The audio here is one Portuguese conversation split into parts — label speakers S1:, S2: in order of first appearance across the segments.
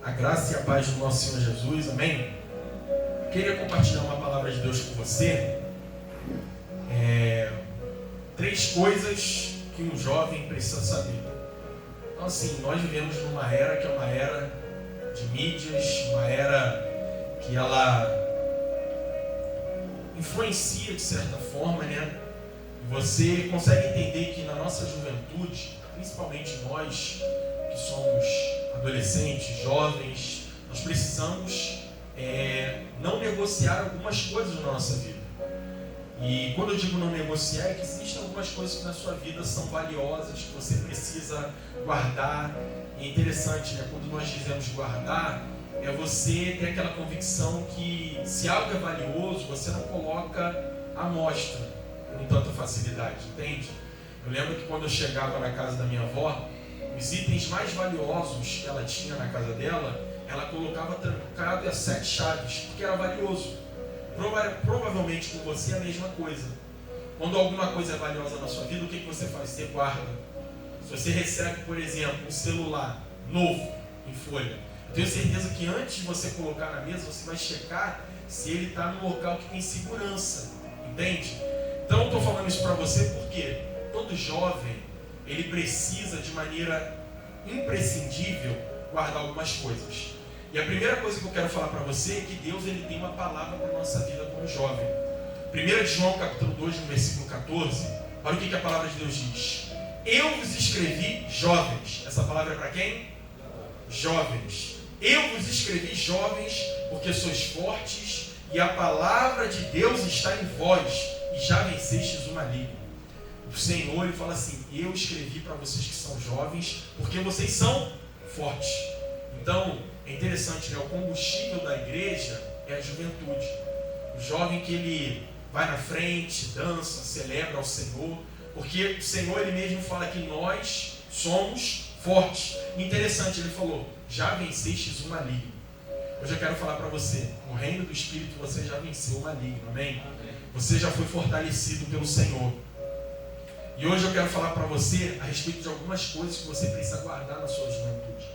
S1: A graça e a paz do nosso Senhor Jesus, amém? Queria compartilhar uma palavra de Deus com você. 3 coisas que um jovem precisa saber. Então assim, nós vivemos numa era que é uma era de mídias, uma era que ela influencia de certa forma, né? Você consegue entender que na nossa juventude, principalmente nós que somos adolescentes, jovens, nós precisamos não negociar algumas coisas na nossa vida. E quando eu digo não negociar, é que existem algumas coisas que na sua vida são valiosas, que você precisa guardar. E é interessante, né? Quando nós dizemos guardar, é você ter aquela convicção que se algo é valioso, você não coloca à mostra com tanta facilidade, entende? Eu lembro que quando eu chegava na casa da minha avó, os itens mais valiosos que ela tinha na casa dela, ela colocava trancado e a 7 chaves, porque era valioso. Provavelmente com você é a mesma coisa. Quando alguma coisa é valiosa na sua vida, o que você faz? Você guarda. Se você recebe, por exemplo, um celular novo, em folha, eu tenho certeza que antes de você colocar na mesa, você vai checar se ele está num local que tem segurança, entende? Então eu estou falando isso para você porque todo jovem, ele precisa de maneira imprescindível guardar algumas coisas. E a primeira coisa que eu quero falar para você é que Deus ele tem uma palavra para a nossa vida como jovem. 1 João capítulo 2, no versículo 14, olha o que a palavra de Deus diz. Eu vos escrevi jovens. Essa palavra é para quem? Jovens. Eu vos escrevi jovens porque sois fortes e a palavra de Deus está em vós e já vencestes o maligno. O Senhor ele fala assim, eu escrevi para vocês que são jovens porque vocês são fortes. Então, é interessante, né? O combustível da igreja é a juventude. O jovem que ele vai na frente, dança, celebra ao Senhor, porque o Senhor ele mesmo fala que nós somos fortes. Interessante, ele falou, já vencestes o maligno. Hoje eu quero falar para você, no reino do Espírito você já venceu o maligno, amém? Você já foi fortalecido pelo Senhor. E hoje eu quero falar para você a respeito de algumas coisas que você precisa guardar na sua juventude.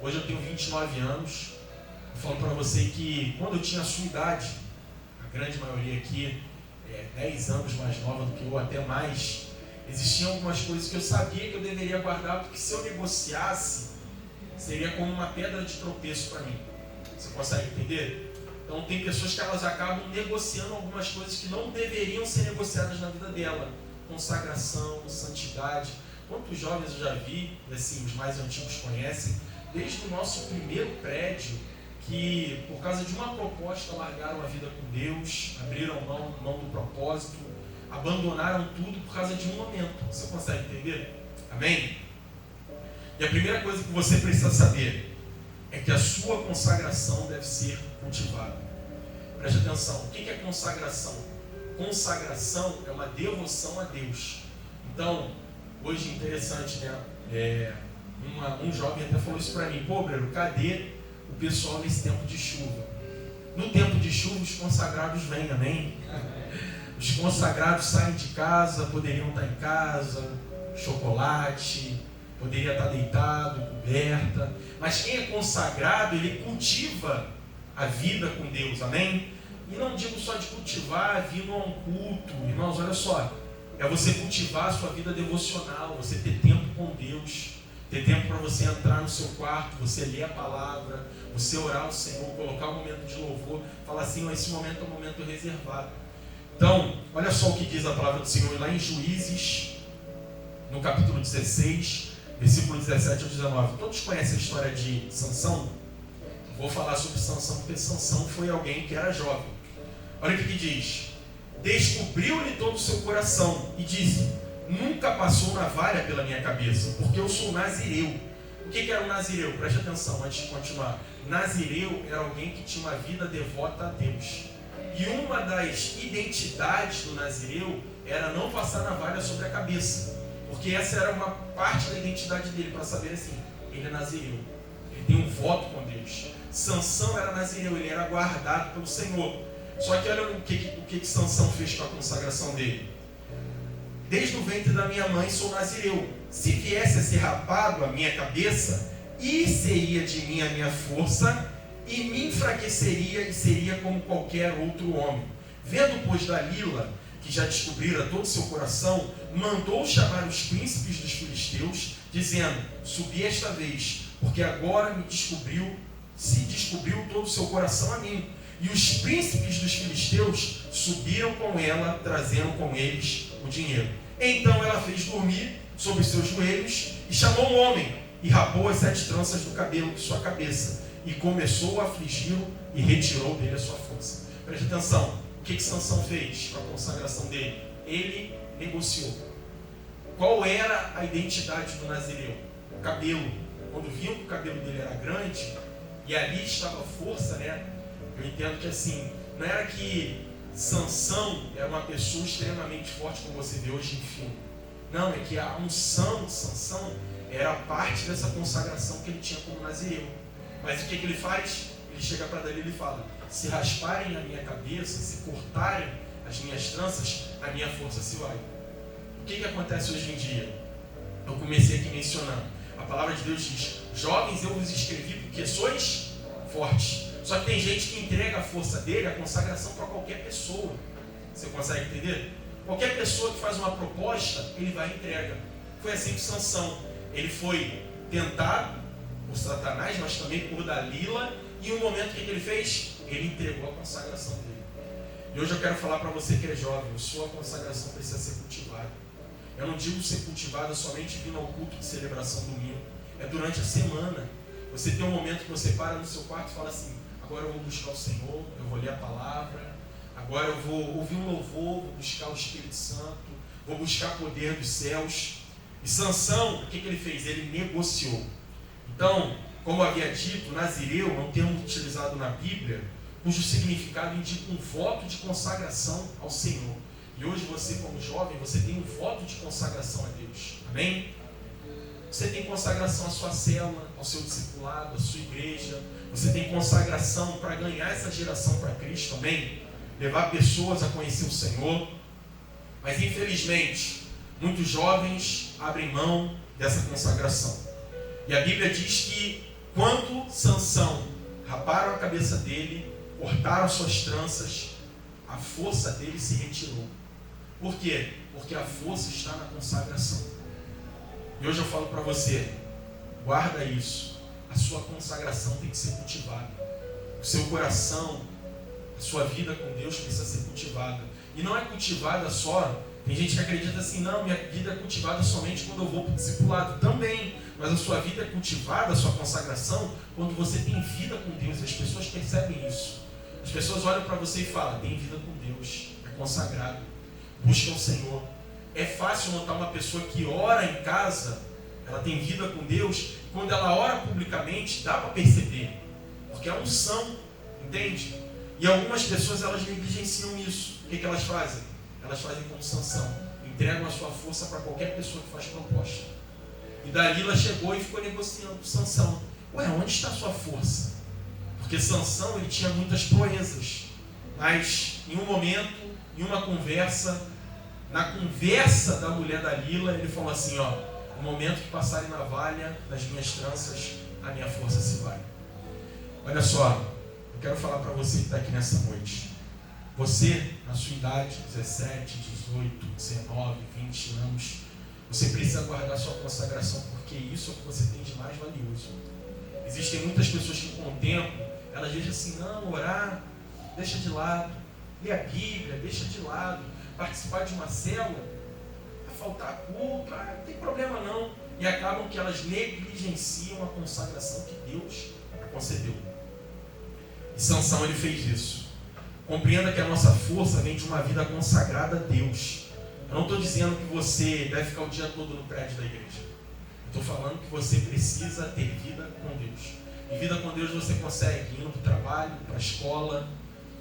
S1: Hoje eu tenho 29 anos, eu falo para você que quando eu tinha a sua idade, a grande maioria aqui é 10 anos mais nova do que eu, até mais, existiam algumas coisas que eu sabia que eu deveria guardar, porque se eu negociasse, seria como uma pedra de tropeço para mim. Você consegue entender? Então tem pessoas que elas acabam negociando algumas coisas que não deveriam ser negociadas na vida dela. Consagração, santidade. Quantos jovens eu já vi, assim, os mais antigos conhecem, desde o nosso primeiro prédio, que por causa de uma proposta largaram a vida com Deus, abriram mão do propósito, abandonaram tudo por causa de um momento. Você consegue entender? Amém? E a primeira coisa que você precisa saber é que a sua consagração deve ser cultivada. Preste atenção, o que é consagração? Consagração é uma devoção a Deus. Então, hoje interessante, né? Um jovem até falou isso para mim, pô, Breno, cadê o pessoal nesse tempo de chuva? No tempo de chuva os consagrados vêm, amém? Os consagrados saem de casa, poderiam estar em casa, chocolate, poderia estar deitado, coberta, mas quem é consagrado, ele cultiva a vida com Deus, amém? E não digo só de cultivar vindo a um culto, irmãos, olha só, é você cultivar a sua vida devocional, você ter tempo com Deus, ter tempo para você entrar no seu quarto, você ler a palavra, você orar ao Senhor, colocar um momento de louvor, falar assim, esse momento é um momento reservado. Então, olha só o que diz a palavra do Senhor lá em Juízes, no capítulo 16, versículo 17 ao 19. Todos conhecem a história de Sansão? Vou falar sobre Sansão, porque Sansão foi alguém que era jovem. Olha o que diz. Descobriu-lhe todo o seu coração e disse, nunca passou navalha pela minha cabeça, porque eu sou nazireu. O que era um nazireu? Preste atenção antes de continuar. Nazireu era alguém que tinha uma vida devota a Deus. E uma das identidades do nazireu era não passar navalha sobre a cabeça. Porque essa era uma parte da identidade dele, para saber assim, ele é nazireu. Ele tem um voto com Deus. Sansão era nazireu, ele era guardado pelo Senhor. Só que olha o que Sansão fez com a consagração dele. Desde o ventre da minha mãe sou nazireu. Se viesse a ser rapado a minha cabeça, e seria de mim a minha força, e me enfraqueceria e seria como qualquer outro homem. Vendo, pois, Dalila, que já descobrira todo o seu coração, mandou chamar os príncipes dos filisteus, dizendo: subi esta vez, porque agora se descobriu todo o seu coração a mim. E os príncipes dos filisteus subiram com ela, trazendo com eles o dinheiro. Então ela fez dormir sobre os seus joelhos, e chamou um homem, e rapou as 7 tranças do cabelo de sua cabeça, e começou a afligi-lo, e retirou dele a sua força. Preste atenção, o que Sansão fez com a consagração dele? Ele negociou. Qual era a identidade do nazireu? O cabelo. Quando viam que o cabelo dele era grande, e ali estava a força, né? Eu entendo que assim, não era que Sansão era uma pessoa extremamente forte, como você vê hoje em filme. Não, é que a unção de Sansão era parte dessa consagração que ele tinha como nazireu. Mas o que ele faz? Ele chega para Dalila e fala: se rasparem a minha cabeça, se cortarem as minhas tranças, a minha força se vai. O que acontece hoje em dia? Eu comecei aqui mencionando. A palavra de Deus diz: jovens, eu vos escrevi porque sois fortes. Só que tem gente que entrega a força dele, a consagração, para qualquer pessoa. Você consegue entender? Qualquer pessoa que faz uma proposta, ele vai e entrega. Foi assim com Sansão. Ele foi tentado por Satanás, mas também por Dalila. E no momento que ele fez? Ele entregou a consagração dele. E hoje eu quero falar para você que é jovem: a sua consagração precisa ser cultivada. Eu não digo ser cultivada somente vindo ao culto de celebração domingo. É durante a semana. Você tem um momento que você para no seu quarto e fala assim: agora eu vou buscar o Senhor, eu vou ler a palavra, agora eu vou ouvir um louvor, vou buscar o Espírito Santo, vou buscar poder dos céus. E Sansão, o que ele fez? Ele negociou. Então, como eu havia dito, nazireu é um termo utilizado na Bíblia, cujo significado indica um voto de consagração ao Senhor. E hoje você, como jovem, você tem um voto de consagração a Deus. Amém? Você tem consagração à sua célula, ao seu discipulado, à sua igreja. Você tem consagração para ganhar essa geração para Cristo, amém? Levar pessoas a conhecer o Senhor. Mas infelizmente, muitos jovens abrem mão dessa consagração. E a Bíblia diz que quando Sansão raparam a cabeça dele, cortaram suas tranças, a força dele se retirou. Por quê? Porque a força está na consagração. E hoje eu falo para você: guarda isso. A sua consagração tem que ser cultivada. O seu coração, a sua vida com Deus precisa ser cultivada. E não é cultivada só. Tem gente que acredita assim: não, minha vida é cultivada somente quando eu vou para o discipulado. Também. Mas a sua vida é cultivada, a sua consagração, quando você tem vida com Deus. As pessoas percebem isso. As pessoas olham para você e falam: tem vida com Deus, é consagrado, busca o Senhor. É fácil notar uma pessoa que ora em casa, ela tem vida com Deus. Quando ela ora publicamente, dá para perceber, porque é unção, entende? E algumas pessoas, elas negligenciam isso. O que elas fazem? Elas fazem como Sansão, entregam a sua força para qualquer pessoa que faz proposta. E Dalila chegou e ficou negociando com Sansão. Ué, onde está a sua força? Porque Sansão, ele tinha muitas proezas, mas em um momento, em uma conversa, na conversa da mulher Dalila, ele falou assim: ó, no momento que passarem navalha nas minhas tranças, a minha força se vai. Olha só, eu quero falar para você que está aqui nessa noite. Você, na sua idade, 17, 18, 19, 20 anos, você precisa guardar sua consagração, porque isso é o que você tem de mais valioso. Existem muitas pessoas que com o tempo, elas dizem assim: não, orar, deixa de lado, ler a Bíblia, deixa de lado, participar de uma célula, vai faltar culto, não tem problema não. E acabam que elas negligenciam a consagração que Deus concedeu. E Sansão, ele fez isso. Compreenda que a nossa força vem de uma vida consagrada a Deus. Eu não estou dizendo que você deve ficar o dia todo no prédio da igreja. Eu estou falando que você precisa ter vida com Deus. E vida com Deus você consegue indo para o trabalho, para a escola,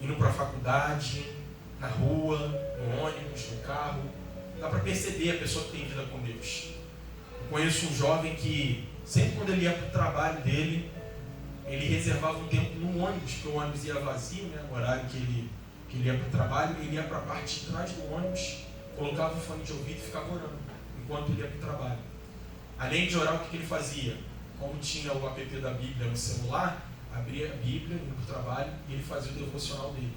S1: indo para a faculdade, na rua, no ônibus, no carro. Dá para perceber a pessoa que tem vida com Deus. Eu conheço um jovem que, sempre quando ele ia para o trabalho dele, ele reservava um tempo no ônibus, porque o ônibus ia vazio, né, no horário que ele ia para o trabalho. Ele ia para a parte de trás do ônibus, colocava o fone de ouvido e ficava orando enquanto ele ia para o trabalho. Além de orar, o que ele fazia? como tinha o app da Bíblia no celular, abria a Bíblia, indo para o trabalho, e ele fazia o devocional dele.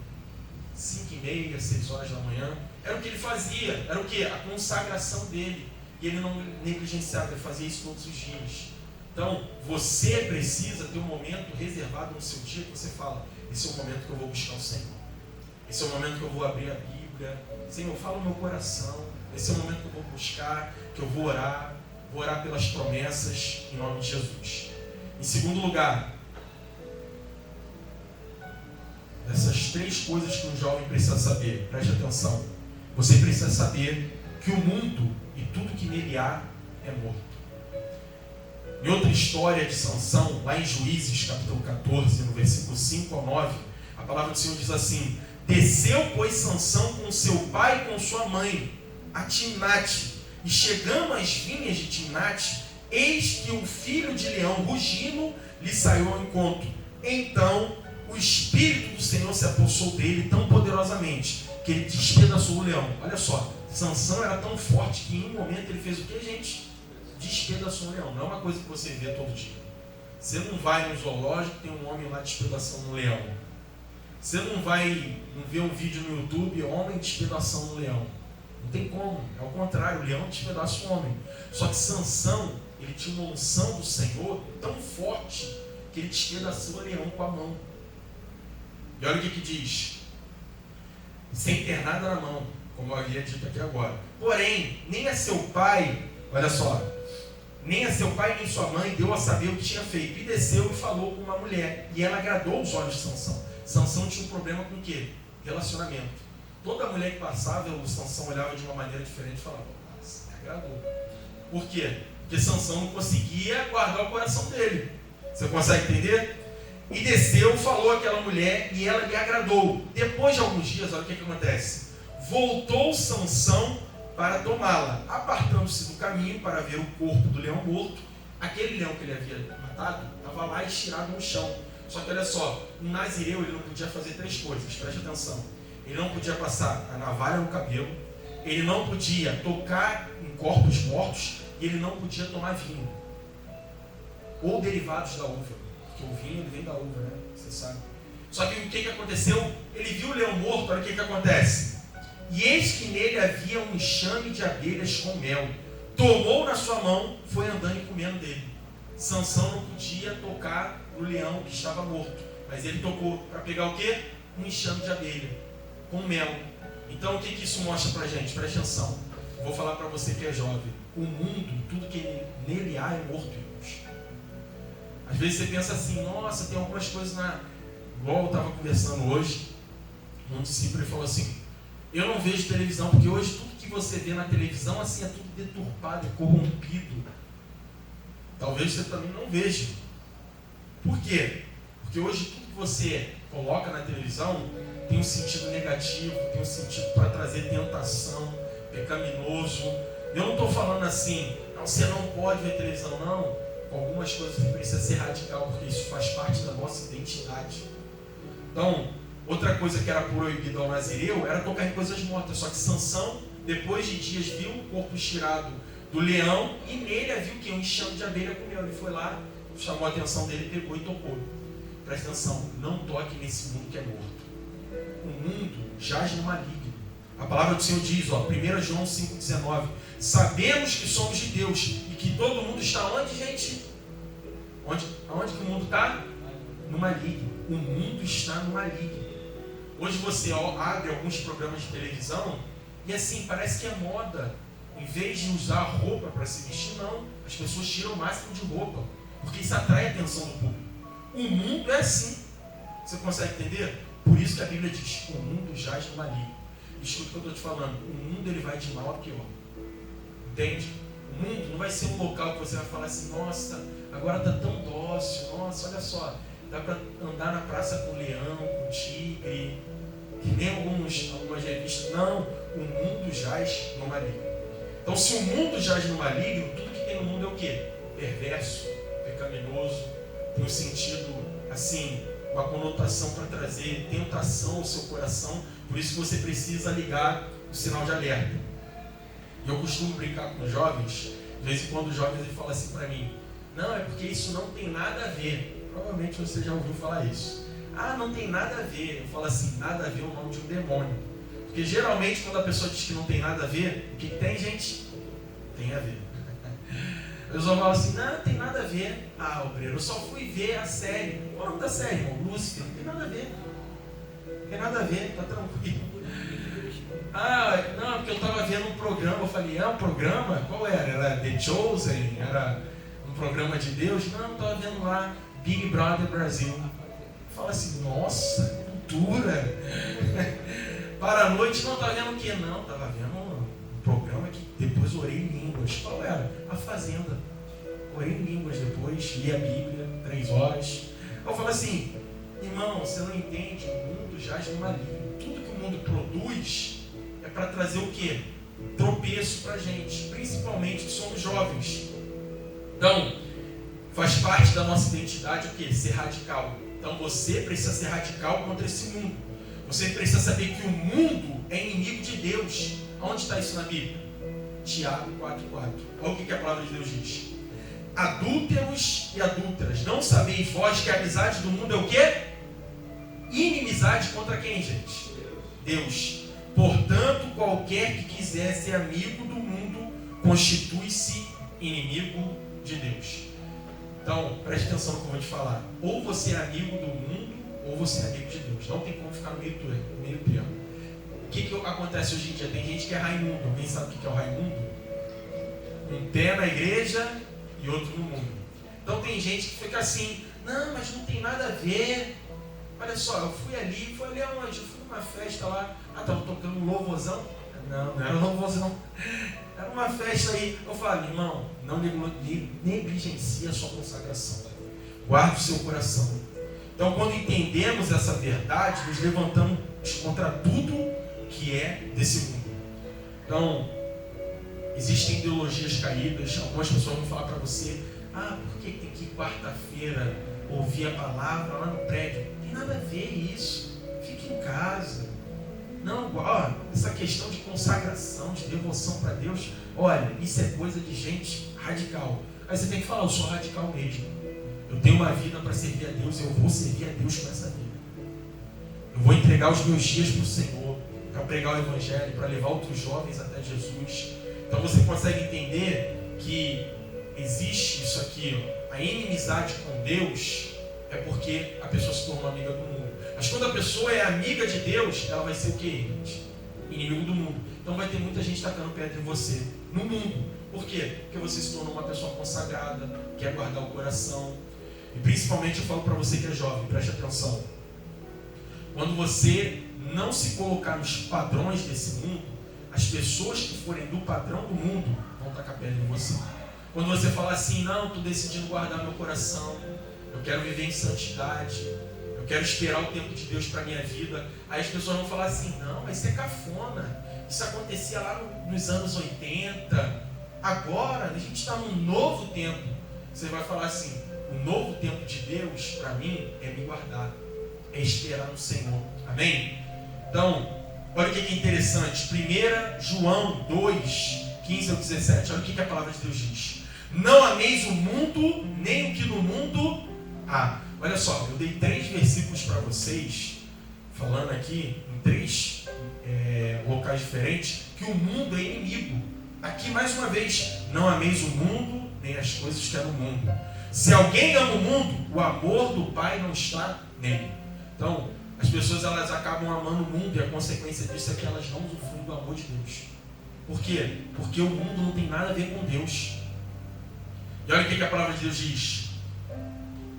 S1: 5h30, 6 horas da manhã, era o que ele fazia, era o que? A consagração dele. E ele não negligenciava, ele fazia isso todos os dias. Então, você precisa ter um momento reservado no seu dia que você fala, esse é o momento que eu vou buscar o Senhor. Esse é o momento que eu vou abrir a Bíblia. Senhor, fala no meu coração. Esse é o momento que eu vou buscar, que eu vou orar pelas promessas em nome de Jesus. Em segundo lugar, dessas 3 coisas que um jovem precisa saber, preste atenção. Você precisa saber que o mundo e tudo que nele há é morto. Em outra história de Sansão, lá em Juízes, capítulo 14, no versículo 5 ao 9, a palavra do Senhor diz assim: desceu, pois, Sansão com seu pai e com sua mãe a Timnate, e chegando às vinhas de Timnate, eis que o filho de leão, rugindo, lhe saiu ao encontro. Então o Espírito do Senhor se apossou dele tão poderosamente que ele despedaçou o leão. Olha só, Sansão era tão forte que em um momento ele fez o que, gente? Despedaçou um leão. Não é uma coisa que você vê todo dia. Você não vai no zoológico, tem um homem lá despedaçando um leão. Você não ver um vídeo no YouTube, homem despedaçando um leão. Não tem como. É o contrário, o leão despedaça o homem. Só que Sansão, ele tinha uma unção do Senhor tão forte que ele despedaçou o leão com a mão. E olha o que diz. Sem ter nada na mão, como eu havia dito aqui agora. Porém, nem a seu pai, olha só, nem a seu pai nem sua mãe deu a saber o que tinha feito. E desceu e falou com uma mulher. E ela agradou os olhos de Sansão. Sansão tinha um problema com o quê? Relacionamento. Toda mulher que passava, o Sansão olhava de uma maneira diferente e falava, nossa, me agradou. Por quê? Porque Sansão não conseguia guardar o coração dele. Você consegue entender? E desceu, falou àquela mulher e ela lhe agradou. Depois de alguns dias, olha o que acontece. Voltou Sansão para tomá-la, apartando-se do caminho para ver o corpo do leão morto. Aquele leão que ele havia matado estava lá estirado no chão. Só que olha só, um nazireu ele não podia fazer 3 coisas, preste atenção. Ele não podia passar a navalha no cabelo, ele não podia tocar em corpos mortos e ele não podia tomar vinho ou derivados da uva, porque o vinho ele vem da uva, né? Você sabe. Só que o que aconteceu? Ele viu o leão morto, olha o que acontece. E eis que nele havia um enxame de abelhas com mel. Tomou na sua mão, foi andando e comendo dele. Sansão não podia tocar no leão que estava morto, mas ele tocou para pegar o quê? Um enxame de abelha com mel. Então o que isso mostra pra gente? Presta atenção. Vou falar para você que é jovem. O mundo, tudo que nele há é morto, irmãos. Às vezes você pensa assim, nossa, tem algumas coisas na... Igual eu estava conversando hoje, um discípulo falou assim, eu não vejo televisão, porque hoje tudo que você vê na televisão assim é tudo deturpado, é corrompido. Talvez você também não veja. Por quê? Porque hoje tudo que você coloca na televisão tem um sentido negativo, tem um sentido para trazer tentação, pecaminoso. Eu não estou falando assim, não, você não pode ver televisão, não. Com algumas coisas você precisa ser radical, porque isso faz parte da nossa identidade. Então, outra coisa que era proibida ao nazireu era tocar em coisas mortas. Só que Sansão, depois de dias, viu o corpo estirado do leão e nele havia o quê? Um enxame de abelha com mel. Ele foi lá, chamou a atenção dele, pegou e tocou. Presta atenção, não toque nesse mundo que é morto. O mundo jaz no maligno. A palavra do Senhor diz, 1 João 5,19, sabemos que somos de Deus e que todo mundo está onde, gente? Aonde que o mundo está? No maligno. O mundo está no maligno. Hoje você abre alguns programas de televisão e assim, parece que é moda. Em vez de usar roupa para se vestir, não. As pessoas tiram o máximo de roupa, porque isso atrai a atenção do público. O mundo é assim. Você consegue entender? Por isso que a Bíblia diz, o mundo jaz no maligno. Escuta o que eu estou te falando. O mundo ele vai de mal a pior. Entende? O mundo não vai ser um local que você vai falar assim, nossa, agora está tão dócil, nossa, olha só, dá para andar na praça com leão, com tigre, que nem algumas revistas. Não, o mundo jaz no maligno. Então, se o mundo jaz no maligno, tudo que tem no mundo é o quê? Perverso, pecaminoso, tem um sentido, assim, uma conotação para trazer tentação ao seu coração. Por isso que você precisa ligar o sinal de alerta. E eu costumo brincar com os jovens, de vez em quando os jovens falam assim para mim, Não, é porque isso não tem nada a ver. Provavelmente você já ouviu falar isso. Ah, não tem nada a ver. Eu falo assim, nada a ver é o nome de um demônio. Porque geralmente quando a pessoa diz que não tem nada a ver, o que tem, gente? Tem a ver. A pessoa fala assim, não tem nada a ver. Ah, obreiro, eu só fui ver a série. Qual é o nome da série, irmão? Lúcifer. Não tem nada a ver. Não tem nada a ver, tá tranquilo. Ah, não, porque eu estava vendo um programa. Eu falei, é um programa? Qual era? Era The Chosen? Era um programa de Deus? Não, eu estava vendo lá Big Brother Brasil. Fala assim, nossa, cultura. Para a noite, não estava vendo o quê? Não, estava vendo um programa que depois orei em línguas. Qual era? A Fazenda. Orei em línguas depois, li a Bíblia, 3 horas. Eu falo assim, irmão, você não entende, o mundo jaz no maligno. Tudo que o mundo produz é para trazer o quê? Tropeço para a gente, principalmente que somos jovens. Então, faz parte da nossa identidade o quê? Ser radical. Então você precisa ser radical contra esse mundo. Você precisa saber que o mundo é inimigo de Deus. Onde está isso na Bíblia? Tiago 4,4. Olha o que a palavra de Deus diz. Adúlteros e adúlteras, não sabeis vós que a amizade do mundo é o quê? Inimizade contra quem, gente? Deus. Portanto, qualquer que quiser ser amigo do mundo, constitui-se inimigo de Deus. Então, preste atenção no que eu vou te falar. Ou você é amigo do mundo, ou você é amigo de Deus. Não tem como ficar no meio termo. O que acontece hoje em dia? Tem gente que é Raimundo. Alguém sabe o que é o Raimundo? Um pé na igreja e outro no mundo. Então tem gente que fica assim, não, mas não tem nada a ver. Olha só, eu fui ali aonde? Eu fui numa festa lá, estava tocando um louvorzão. Não era louvorzão. Era uma festa aí. Eu falo, irmão, não negligencie a sua consagração. Guarde o seu coração. Então, quando entendemos essa verdade, nos levantamos contra tudo que é desse mundo. Então, existem ideologias caídas. Algumas pessoas vão falar para você, por que tem que ir quarta-feira ouvir a palavra lá no prédio? Não tem nada a ver isso. Fique em casa. Não, essa questão de consagração, de devoção para Deus, olha, isso é coisa de gente radical. Aí você tem que falar, eu sou radical mesmo. Eu tenho uma vida para servir a Deus, eu vou servir a Deus com essa vida. Eu vou entregar os meus dias para o Senhor, para pregar o Evangelho, para levar outros jovens até Jesus. Então você consegue entender que existe isso aqui, a inimizade com Deus é porque a pessoa se tornou amiga do mundo. Mas quando a pessoa é amiga de Deus, ela vai ser o quê, gente? Inimigo do mundo. Então vai ter muita gente tacando pedra em você, no mundo. Por quê? Porque você se tornou uma pessoa consagrada, quer guardar o coração. E principalmente eu falo para você que é jovem, preste atenção. Quando você não se colocar nos padrões desse mundo, as pessoas que forem do padrão do mundo vão tacar pedra em você. Quando você fala assim, não, estou decidindo guardar meu coração, eu quero viver em santidade, eu quero esperar o tempo de Deus para a minha vida, aí as pessoas vão falar assim, não, mas isso é cafona, isso acontecia lá nos anos 80, agora a gente está num novo tempo. Você vai falar assim, o novo tempo de Deus para mim é me guardar, é esperar no Senhor, amém? Então, olha o que é interessante, 1 João 2, 15 ao 17, olha o que a palavra de Deus diz. Não ameis o mundo, nem o que no mundo há. Olha só, eu dei 3 versículos para vocês, falando aqui em 3 locais diferentes, que o mundo é inimigo. Aqui mais uma vez, não ameis o mundo, nem as coisas que há no mundo. Se alguém ama o mundo, o amor do Pai não está nele. Então, as pessoas elas acabam amando o mundo e a consequência disso é que elas não usufruem do amor de Deus. Por quê? Porque o mundo não tem nada a ver com Deus. E olha o que a palavra de Deus diz.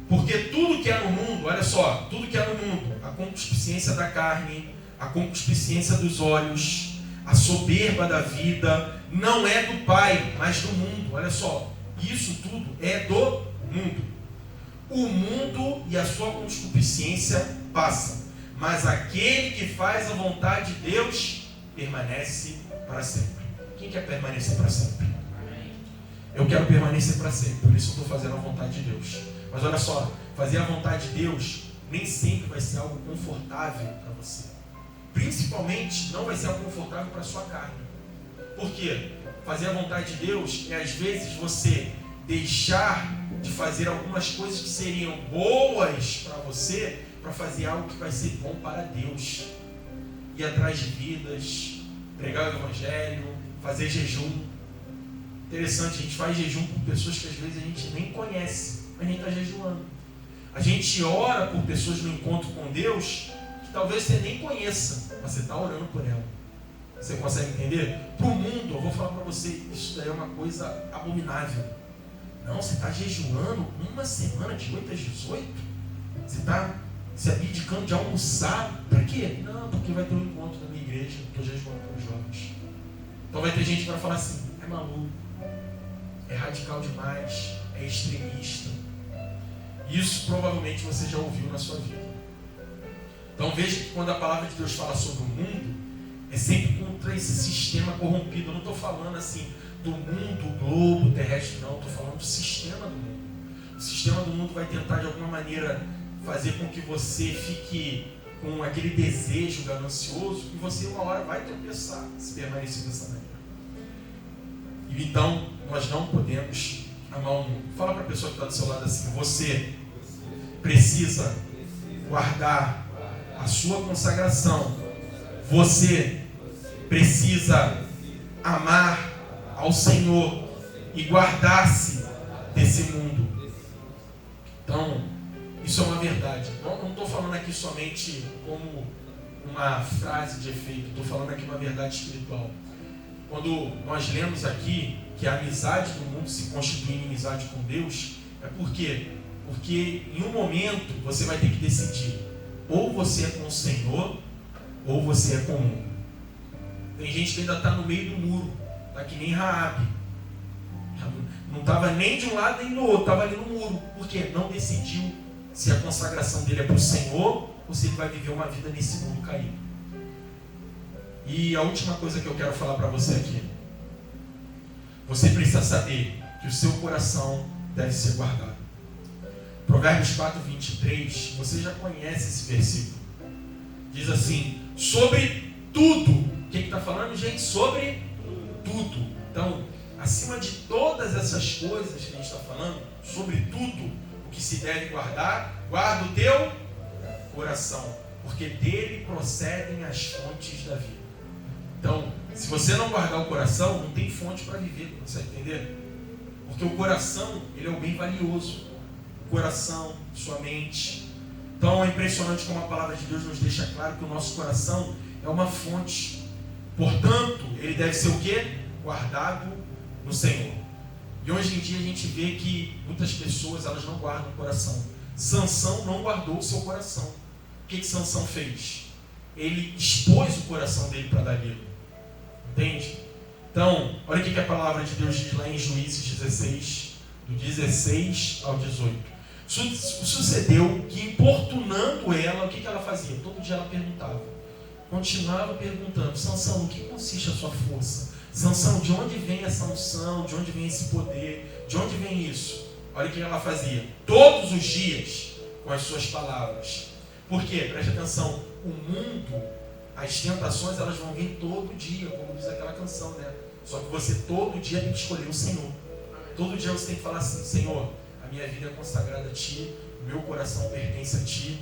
S1: Porque tudo que há no mundo, olha só, tudo que há no mundo, a concupiscência da carne, a concupiscência dos olhos, a soberba da vida, não é do Pai, mas do mundo. Olha só, isso tudo é do mundo. O mundo e a sua concupiscência passam, mas aquele que faz a vontade de Deus permanece para sempre. Quem quer permanecer para sempre? Eu quero permanecer para sempre, por isso eu estou fazendo a vontade de Deus. Mas olha só, fazer a vontade de Deus nem sempre vai ser algo confortável para você. Principalmente não vai ser algo confortável para a sua carne. Por quê? Fazer a vontade de Deus é às vezes você deixar de fazer algumas coisas que seriam boas para você, para fazer algo que vai ser bom para Deus. Ir atrás de vidas, pregar o Evangelho, fazer jejum. Interessante, a gente faz jejum por pessoas que às vezes a gente nem conhece, mas a gente está jejuando. A gente ora por pessoas no encontro com Deus que talvez você nem conheça, mas você está orando por ela. Você consegue entender? Para o mundo, eu vou falar para você, isso daí é uma coisa abominável. Não, você está jejuando uma semana de 8 às 18? Você está se abdicando de almoçar? Para quê? Não, porque vai ter um encontro na minha igreja, estou jejuando com os jovens. Então vai ter gente que vai falar assim, é maluco, é radical demais, é extremista. Isso provavelmente você já ouviu na sua vida. Então veja que quando a palavra de Deus fala sobre o mundo, é sempre contra esse sistema corrompido. Eu não estou falando assim do mundo, do globo terrestre, não. Estou falando do sistema do mundo. O sistema do mundo vai tentar de alguma maneira fazer com que você fique com aquele desejo ganancioso e você uma hora vai tropeçar se permanecer dessa maneira. E então nós não podemos amar o mundo. Fala para a pessoa que está do seu lado assim, você precisa guardar a sua consagração. Você precisa amar ao Senhor e guardar-se desse mundo. Então, isso é uma verdade. Não estou falando aqui somente como uma frase de efeito, estou falando aqui uma verdade espiritual. Quando nós lemos aqui que a amizade do mundo se constitui em inimizade com Deus, é por quê? Porque em um momento você vai ter que decidir, ou você é com o Senhor, ou você é com o mundo. Tem gente que ainda está no meio do muro, está que nem Raabe. Não estava nem de um lado nem do outro, estava ali no muro. Por quê? Não decidiu se a consagração dele é para o Senhor ou se ele vai viver uma vida nesse mundo caído. E a última coisa que eu quero falar para você aqui. Você precisa saber que o seu coração deve ser guardado. Provérbios 4, 23, você já conhece esse versículo. Diz assim, sobre tudo. O que está falando, gente? Sobre tudo. Então, acima de todas essas coisas que a gente está falando, sobre tudo o que se deve guardar, guarda o teu coração, porque dele procedem as fontes da vida. Então, se você não guardar o coração, não tem fonte para viver, você entender? Porque o coração, ele é o bem valioso. O coração, sua mente. Então é impressionante como a palavra de Deus nos deixa claro que o nosso coração é uma fonte. Portanto, ele deve ser o quê? Guardado no Senhor. E hoje em dia a gente vê que muitas pessoas elas não guardam o coração. Sansão não guardou o seu coração. O que Sansão fez? Ele expôs o coração dele para Dalila. Entende? Então, olha o que a palavra de Deus diz lá em Juízes 16, do 16 ao 18. Sucedeu que, importunando ela, o que ela fazia? Todo dia ela perguntava. Continuava perguntando, Sansão, o que consiste a sua força? Sansão, de onde vem essa unção? De onde vem esse poder? De onde vem isso? Olha o que ela fazia. Todos os dias, com as suas palavras. Por quê? Preste atenção. O mundo, as tentações, elas vão vir todo dia, como diz aquela canção, né? Só que você todo dia tem que escolher o Senhor. Todo dia você tem que falar assim, Senhor, a minha vida é consagrada a Ti, o meu coração pertence a Ti.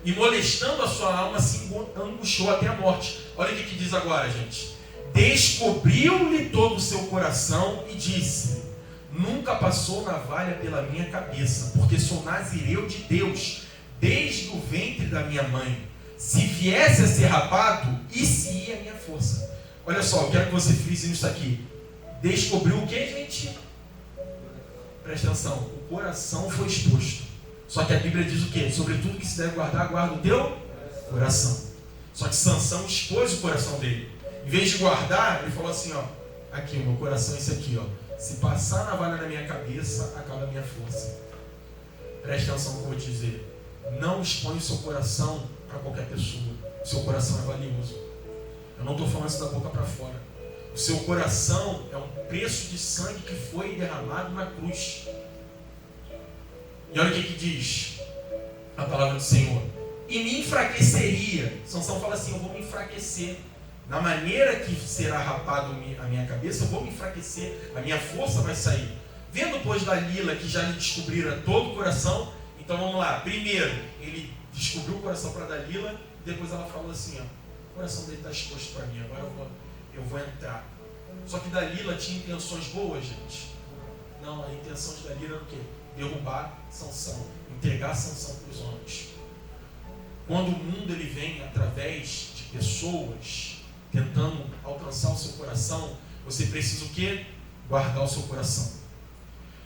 S1: E molestando a sua alma, se angustiou até a morte. Olha o que diz agora, gente. Descobriu-lhe todo o seu coração e disse, nunca passou navalha pela minha cabeça, porque sou nazireu de Deus, desde o ventre da minha mãe. Se viesse a ser rapado, isso ia a minha força. Olha só, eu quero que você frise isso aqui. Descobriu o que, gente? Presta atenção, o coração foi exposto. Só que a Bíblia diz o quê? Sobre tudo que se deve guardar, guarda o teu coração. Só que Sansão expôs o coração dele. Em vez de guardar, ele falou assim, ó, aqui, o meu coração é esse aqui, ó. Se passar a navalha na minha cabeça, acaba a minha força. Presta atenção no que eu vou te dizer. Não expõe o seu coração para qualquer pessoa. O seu coração é valioso. Eu não estou falando isso da boca para fora. O seu coração é um preço de sangue que foi derramado na cruz. E olha o que diz a palavra do Senhor. E me enfraqueceria. Sansão fala assim, eu vou me enfraquecer. Na maneira que será rapado a minha cabeça, eu vou me enfraquecer. A minha força vai sair. Vendo, pois, Dalila que já lhe descobrira todo o coração, então vamos lá. Primeiro, ele descobriu o coração para Dalila, e depois ela falou assim, ó, o coração dele está exposto para mim, agora eu vou entrar. Só que Dalila tinha intenções boas, gente. Não, a intenção de Dalila era o quê? Derrubar Sansão, entregar Sansão para os homens. Quando o mundo ele vem através de pessoas tentando alcançar o seu coração, você precisa o quê? Guardar o seu coração.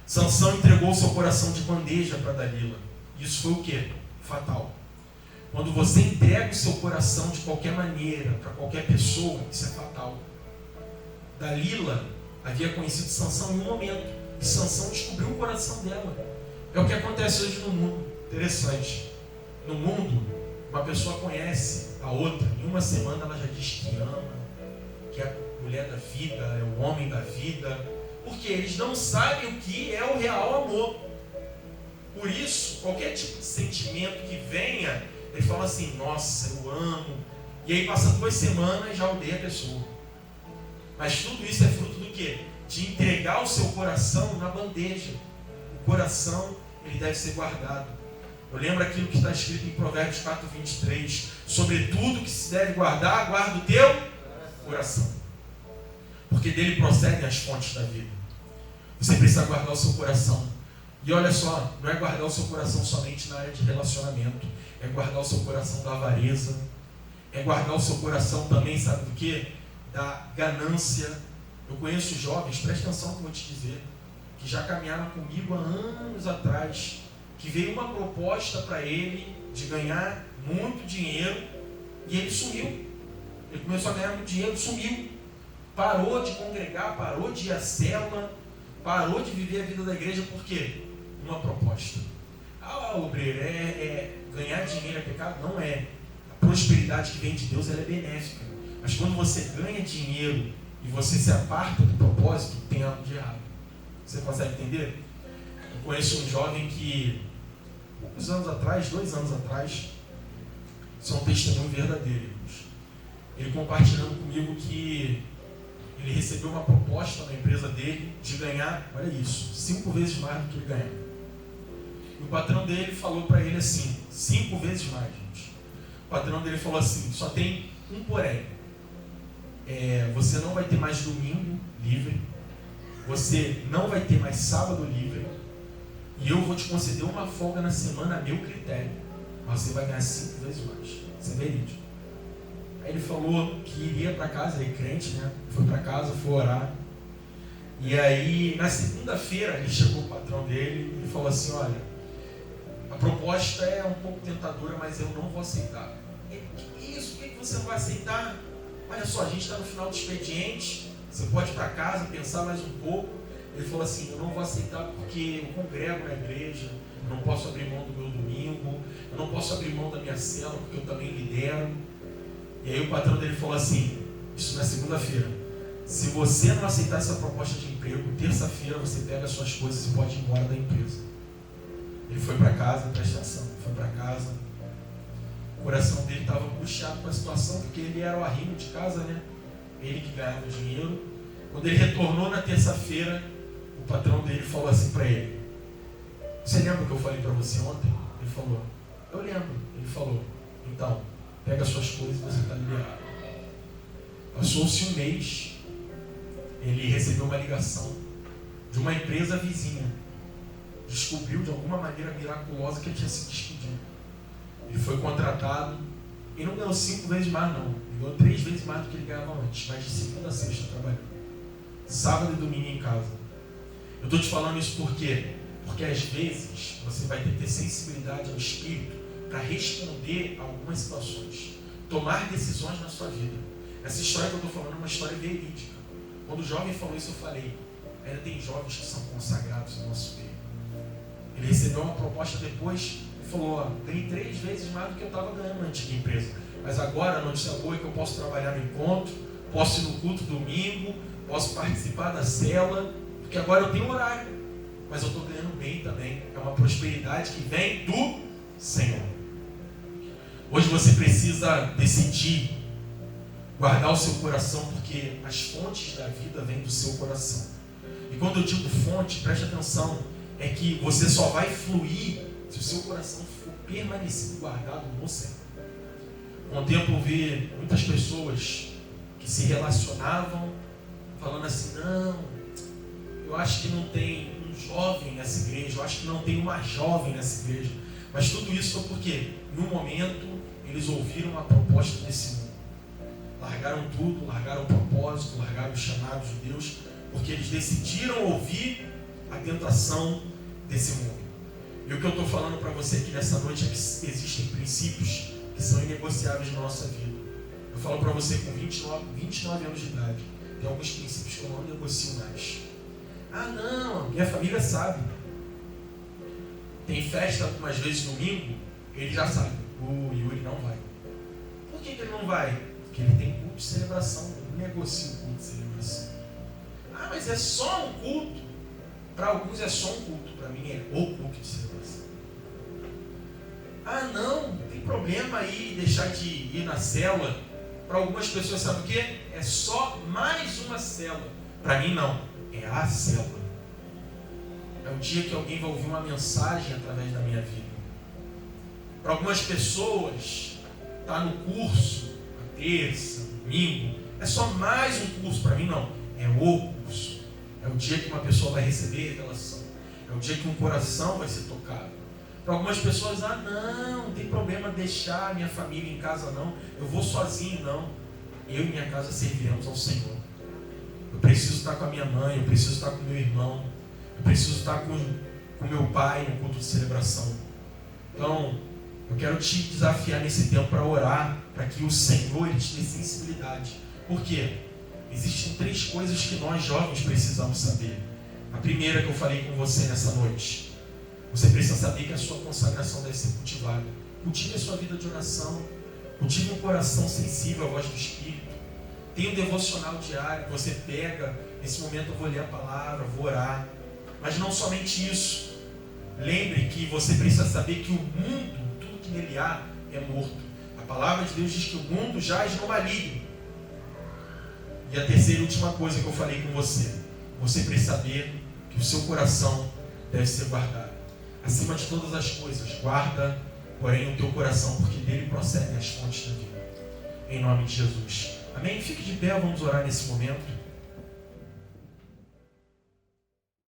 S1: Sansão entregou o seu coração de bandeja para Dalila. Isso foi o quê? Fatal. Quando você entrega o seu coração de qualquer maneira para qualquer pessoa, isso é fatal. Dalila havia conhecido Sansão em um momento, e Sansão descobriu o coração dela. É o que acontece hoje no mundo. Interessante. No mundo, uma pessoa conhece a outra, em uma semana ela já diz que ama, que é a mulher da vida, é o homem da vida, porque eles não sabem o que é o real amor. Por isso, qualquer tipo de sentimento que venha, ele fala assim, nossa, eu amo, e aí passa 2 semanas e já odeia a pessoa. Mas tudo isso é fruto do quê? De entregar o seu coração na bandeja. O coração, ele deve ser guardado. Eu lembro aquilo que está escrito em Provérbios 4:23. Sobre tudo que se deve guardar, guarda o teu coração. Porque dele procedem as fontes da vida. Você precisa guardar o seu coração. E olha só, não é guardar o seu coração somente na área de relacionamento. É guardar o seu coração da avareza. É guardar o seu coração também, sabe do quê? Da ganância. Eu conheço jovens, presta atenção no que eu vou te dizer, que já caminharam comigo há anos atrás, que veio uma proposta para ele de ganhar muito dinheiro e ele sumiu. Ele começou a ganhar muito dinheiro, sumiu. Parou de congregar, parou de ir à célula, parou de viver a vida da igreja. Por quê? Uma proposta. Ah, obreiro, ganhar dinheiro é pecado? Não é. A prosperidade que vem de Deus ela é benéfica. Mas quando você ganha dinheiro e você se aparta do propósito, tem algo de errado. Você consegue entender? Eu conheço um jovem que, poucos anos atrás, 2 anos atrás, isso é um testemunho verdadeiro, irmãos. Ele compartilhando comigo que ele recebeu uma proposta na empresa dele de ganhar, olha isso, 5 vezes mais do que ele ganhava. E o patrão dele falou para ele assim, 5 vezes mais, gente. O patrão dele falou assim, só tem um porém. Você não vai ter mais domingo livre, você não vai ter mais sábado livre, e eu vou te conceder uma folga na semana a meu critério, mas você vai ganhar 5 vezes mais. Isso é verídico. Aí ele falou que iria para casa, ele é crente, né? Foi para casa, foi orar. E aí, na segunda-feira, ele chegou o patrão dele e falou assim, olha, a proposta é um pouco tentadora, mas eu não vou aceitar. Ele, que isso? Por que você não vai aceitar? Olha só, a gente está no final do expediente, você pode ir para casa, pensar mais um pouco. Ele falou assim, eu não vou aceitar porque eu congrego na igreja, eu não posso abrir mão do meu domingo, eu não posso abrir mão da minha célula porque eu também lidero. E aí o patrão dele falou assim, isso na segunda-feira, se você não aceitar essa proposta de emprego, terça-feira você pega as suas coisas e pode ir embora da empresa. Ele foi para casa, presta atenção, foi para casa. O coração dele estava angustiado com a situação, porque ele era o arrimo de casa, né? Ele que ganhava o dinheiro. Quando ele retornou na terça-feira, o patrão dele falou assim para ele, você lembra o que eu falei para você ontem? Ele falou, eu lembro. Ele falou, então, pega as suas coisas e você está liberado. Passou-se um mês, ele recebeu uma ligação de uma empresa vizinha. Descobriu de alguma maneira miraculosa que ele tinha se despedido. Ele foi contratado e não ganhou 5 vezes mais não. Ele ganhou 3 vezes mais do que ele ganhava antes, mas de segunda a sexta trabalhando. Sábado e domingo em casa. Eu estou te falando isso por quê? Porque às vezes você vai ter que ter sensibilidade ao Espírito para responder a algumas situações. Tomar decisões na sua vida. Essa história que eu estou falando é uma história verídica. Quando o jovem falou isso, eu falei, ainda tem jovens que são consagrados no nosso meio. Ele recebeu uma proposta depois e falou, ó, ganhei 3 vezes mais do que eu estava ganhando na antiga empresa. Mas agora a notícia boa é que eu posso trabalhar no encontro, posso ir no culto domingo, posso participar da célula, porque agora eu tenho horário. Mas eu estou ganhando bem também. É uma prosperidade que vem do Senhor. Hoje você precisa decidir guardar o seu coração, porque as fontes da vida vêm do seu coração. E quando eu digo fonte, preste atenção, é que você só vai fluir se o seu coração for permanecido guardado no Senhor. Com o tempo eu vi muitas pessoas que se relacionavam falando assim, não, eu acho que não tem um jovem nessa igreja, eu acho que não tem uma jovem nessa igreja. Mas tudo isso foi porque, num momento, eles ouviram a proposta desse mundo. Largaram tudo, largaram o propósito, largaram os chamados de Deus, porque eles decidiram ouvir a tentação desse mundo. E o que eu estou falando para você aqui nessa noite é que existem princípios que são inegociáveis na nossa vida. Eu falo para você com 29 anos de idade, tem alguns princípios que eu não negocio mais. Ah não, minha família sabe. Tem festa algumas vezes domingo, ele já sabe, o Yuri não vai. Por que ele não vai? Porque ele tem culto de celebração, eu não negocio o culto de celebração. Ah, mas é só um culto. Para alguns é só um culto, para mim é o culto de celebração. Ah não, tem problema aí deixar de ir na célula. Para algumas pessoas, sabe o que? É só mais uma célula. Para mim não, é a célula. É o dia que alguém vai ouvir uma mensagem através da minha vida. Para algumas pessoas, está no curso, na terça, domingo, é só mais um curso. Para mim não, é o curso. É o dia que uma pessoa vai receber revelação. É o dia que um coração vai ser tocado. Para algumas pessoas, não tem problema deixar a minha família em casa não. Eu vou sozinho não. Eu e minha casa serviremos ao Senhor. Eu preciso estar com a minha mãe, eu preciso estar com o meu irmão. Eu preciso estar com o meu pai no culto de celebração. Então, eu quero te desafiar nesse tempo para orar, para que o Senhor te dê sensibilidade. Por quê? Existem 3 coisas que nós jovens precisamos saber. A primeira que eu falei com você nessa noite. Você precisa saber que a sua consagração deve ser cultivada. Cultive a sua vida de oração. Cultive um coração sensível à voz do Espírito. Tenha um devocional diário que você pega. Nesse momento eu vou ler a palavra, vou orar. Mas não somente isso. Lembre que você precisa saber que o mundo, tudo que nele há, é morto. A palavra de Deus diz que o mundo jaz no maligno. E a terceira e última coisa que eu falei com você. Você precisa saber que o seu coração deve ser guardado. Acima de todas as coisas, guarda, porém, o teu coração, porque dele procedem as fontes da vida. Em nome de Jesus. Amém? Fique de pé, vamos orar nesse momento.